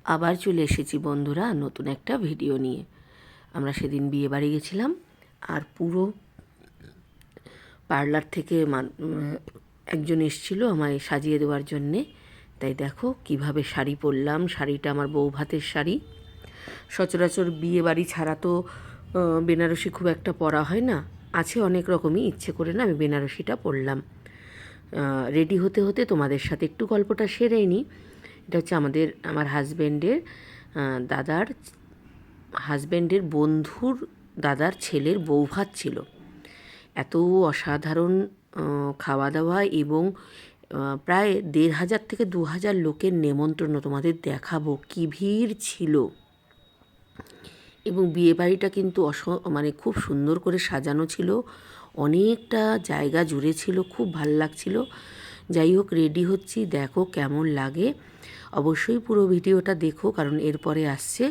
আবার চলে এসেছি বন্ধুরা নতুন একটা ভিডিও নিয়ে। আমরা সেদিন বিয়ে বাড়ি গেছিলাম, আর পুরো পার্লার থেকে একজন এসেছিলো আমায় সাজিয়ে দেওয়ার জন্যে। তাই দেখো কিভাবে শাড়ি পরলাম। শাড়িটা আমার বউ ভাতের শাড়ি। সচরাচর বিয়ে বাড়ি ছাড়া তো বেনারসি খুব একটা পরা হয় না। আছে অনেক রকমই, ইচ্ছে করে না আমি বেনারসিটা পরলাম। রেডি হতে হতে তোমাদের সাথে একটু গল্পটা সেরেই নিই। এটা হচ্ছে আমার হাজব্যান্ডের বন্ধুর দাদার ছেলের বৌভাত ছিল। এত অসাধারণ খাওয়া দাওয়া এবং প্রায় ১,৫০০ থেকে ২,০০০ লোকের নেমন্ত্রণ তোমাদের দেখাবো। কী ভিড় ছিল! এবং বিয়েবাড়িটা কিন্তু মানে খুব সুন্দর করে সাজানো ছিল, অনেকটা জায়গা জুড়ে ছিল, খুব ভাল লাগছিল। যাই হোক, রেডি হচ্ছি, দেখো কেমন লাগে। অবশ্যই পুরো ভিডিওটা দেখো, কারণ এরপরে আসছে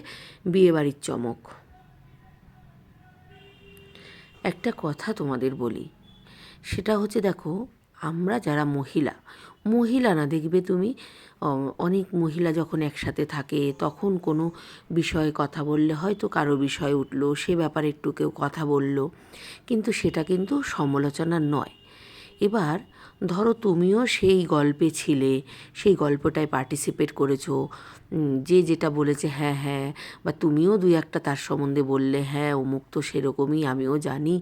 বিয়েবাড়ির চমক। একটা কথা তোমাদের বলি, সেটা হচ্ছে দেখো, আমরা যারা মহিলা না, দেখবে তুমি অনেক মহিলা যখন একসাথে থাকে তখন কোনো বিষয়ে কথা বললে হয়তো কারো বিষয় উঠলো, সে ব্যাপারে একটু কেউ কথা বলল, কিন্তু সেটা কিন্তু সমালোচনা নয়। এবার ধরো তুমিও সেই গল্পে ছিলে, সেই গল্পটায় পার্টিসিপেট করেছো, যে যেটা বলেছে হ্যাঁ হ্যাঁ, বা তুমিও দুই একটা তার সম্বন্ধে বললে হ্যাঁ অমুক তো সেরকমই, আমিও জানি।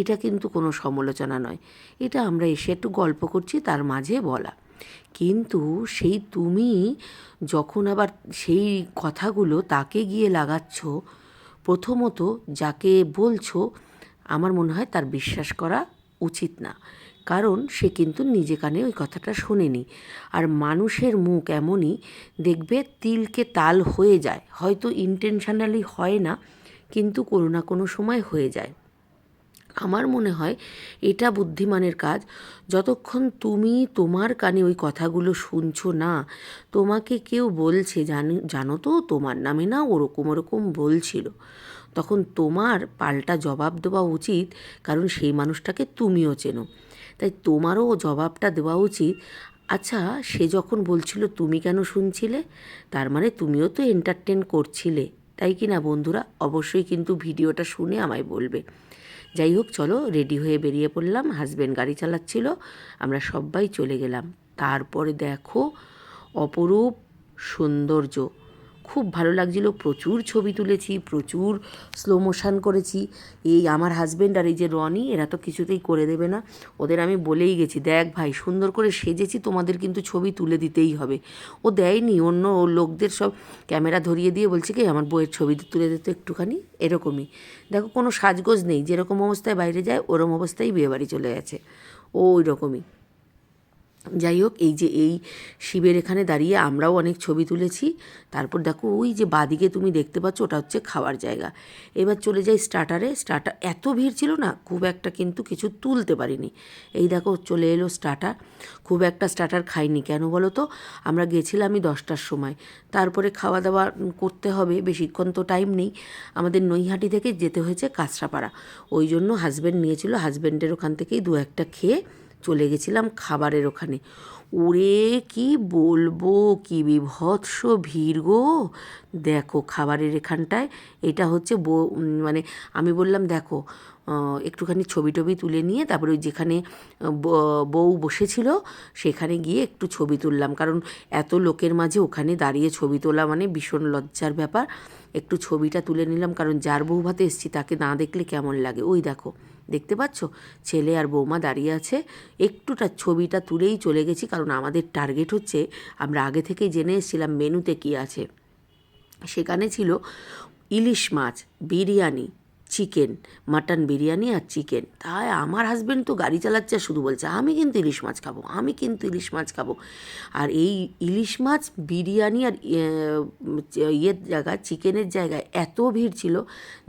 এটা কিন্তু কোনো সমালোচনা নয়, এটা আমরা এসে একটু গল্প করছি তার মাঝে বলা। কিন্তু সেই তুমি যখন আবার সেই কথাগুলো তাকে গিয়ে লাগাচ্ছ, প্রথমত যাকে বলছো আমার মনে হয় তার বিশ্বাস করা উচিত না, কারণ সে কিন্তু নিজে কানে ওই কথাটা শোনেনি। আর মানুষের মুখ এমনই, দেখবে তিলকে তাল হয়ে যায়, হয়তো ইন্টেনশনালি হয় না, কিন্তু কোনো না কোনো সময় হয়ে যায়। আমার মনে হয় এটা বুদ্ধিমানের কাজ। যতক্ষণ তুমি তোমার কানে ওই কথাগুলো শুনছো না, তোমাকে কেউ বলছে জানো তো তোমার নামে না ওরকম ওরকম বলছিল, তখন তোমার পাল্টা জবাব দেওয়া উচিত, কারণ সেই মানুষটাকে তুমিও চেনো। তাই তোমারও জবাবটা দেওয়া উচিত। আচ্ছা, সে যখন বলছিল তুমি কেন শুনছিলে? তার মানে তুমিও তো এন্টারটেন করছিলে, তাই কি না বন্ধুরা? অবশ্যই কিন্তু ভিডিওটা শুনে আমায় বলবে। যাই হোক, চলো রেডি হয়ে বেরিয়ে পড়লাম। হাজব্যান্ড গাড়ি চালাচ্ছিল, আমরা সবাই চলে গেলাম। তারপরে দেখো অপরূপ সৌন্দর্য, খুব ভালো লাগছিল। প্রচুর ছবি তুলেছি, প্রচুর স্লো মোশন করেছি। এই আমার হাজব্যান্ড আর এই যে রনি, এরা তো কিছুতেই করে দেবে না। ওদের আমি বলেই গেছি, দেখ ভাই সুন্দর করে সেজেছি, তোমাদের কিন্তু ছবি তুলে দিতেই হবে। ও দেয়নি, অন্য লোকদের সব ক্যামেরা ধরিয়ে দিয়ে বলছে কি আমার বইয়ের ছবি তুলে দিত একটুখানি, এরকমই। দেখো কোনো সাজগোজ নেই, যেরকম অবস্থায় বাইরে যায় ওরকম অবস্থায় বিয়েবাড়ি চলে গেছে, ওই রকমই। যাই হোক, এই শিবের এখানে দাঁড়িয়ে আমরাও অনেক ছবি তুলেছি। তারপর দেখো ওই যে বাদিকে তুমি দেখতে পাচ্ছ, ওটা হচ্ছে খাওয়ার জায়গা। এবার চলে যাই স্টার্টারে। স্টার্টার এত ভিড় ছিল না, খুব একটা কিন্তু কিছু তুলতে পারিনি। এই দেখো চলে এলো স্টার্টার। খুব একটা স্টার্টার খাইনি, কেন বলো তো? আমরা গেছিলামই 10টার সময়, তারপরে খাওয়া দাওয়া করতে হবে, বেশিক্ষণ তো টাইম নেই। আমাদের নৈহাটি থেকে যেতে হয়েছে কাঁচরাপাড়া, ওই জন্য হাজব্যান্ড নিয়েছিল, হাজব্যান্ডের ওখান থেকেই দু একটা খেয়ে চলে গেছিলাম খাবারের ওখানে। ওরে কি বলবো, কি বিভৎস ভিড় গো! দেখো খাবারের এখানটায়, এটা হচ্ছে মানে আমি বললাম দেখো একটুখানি ছবি টবি তুলে নিয়ে তারপরে ওই যেখানে বউ বসেছিল সেখানে গিয়ে একটু ছবি তুললাম, কারণ এত লোকের মাঝে ওখানে দাঁড়িয়ে ছবি তোলা মানে ভীষণ লজ্জার ব্যাপার। একটু ছবিটা তুলে নিলাম, কারণ যার বউ ভাতে এসছি তাকে না দেখলে কেমন লাগে। ওই দেখো, দেখতে পাচ্ছ ছেলে আর বৌমা দাঁড়িয়ে আছে। একটুটা ছবিটা তুলেই চলে গেছি, কারণ আমাদের টার্গেট হচ্ছে, আমরা আগে থেকেই জেনে এসেছিলাম মেনুতে কী আছে। সেখানে ছিল ইলিশ মাছ, বিরিয়ানি, চিকেন, মাটন বিরিয়ানি আর চিকেন। তাই আমার হাজব্যান্ড তো গাড়ি চালাচ্ছে, শুধু বলছে আমি কিন্তু ইলিশ মাছ খাবো, আমি কিন্তু ইলিশ মাছ খাবো। আর এই ইলিশ মাছ বিরিয়ানি আর ইয়ের জায়গায়, চিকেনের জায়গায় এত ভিড় ছিল,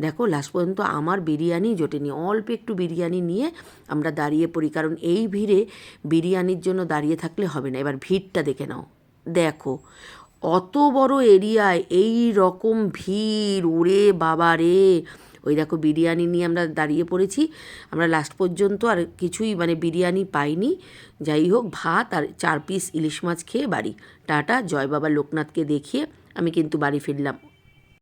দেখো লাস্ট পর্যন্ত আমার বিরিয়ানি জোটেনি। অল্প একটু বিরিয়ানি নিয়ে আমরা দাঁড়িয়ে পড়ি, কারণ এই ভিড়ে বিরিয়ানির জন্য দাঁড়িয়ে থাকলে হবে না। এবার ভিড়টা দেখে নাও, দেখো অত বড় এরিয়ায় এই রকম ভিড়, ওরে বাবা রে! ওই দেখো বিরিয়ানি নিয়ে আমরা দাঁড়িয়ে পড়েছি। আমরা লাস্ট পর্যন্ত আর কিছুই মানে বিরিয়ানি পাইনি। যাই হোক, ভাত আর 4 পিস ইলিশ মাছ খেয়ে বাড়ি। টাটা, জয় বাবা লোকনাথকে দেখিয়ে আমি কিন্তু বাড়ি ফিরলাম।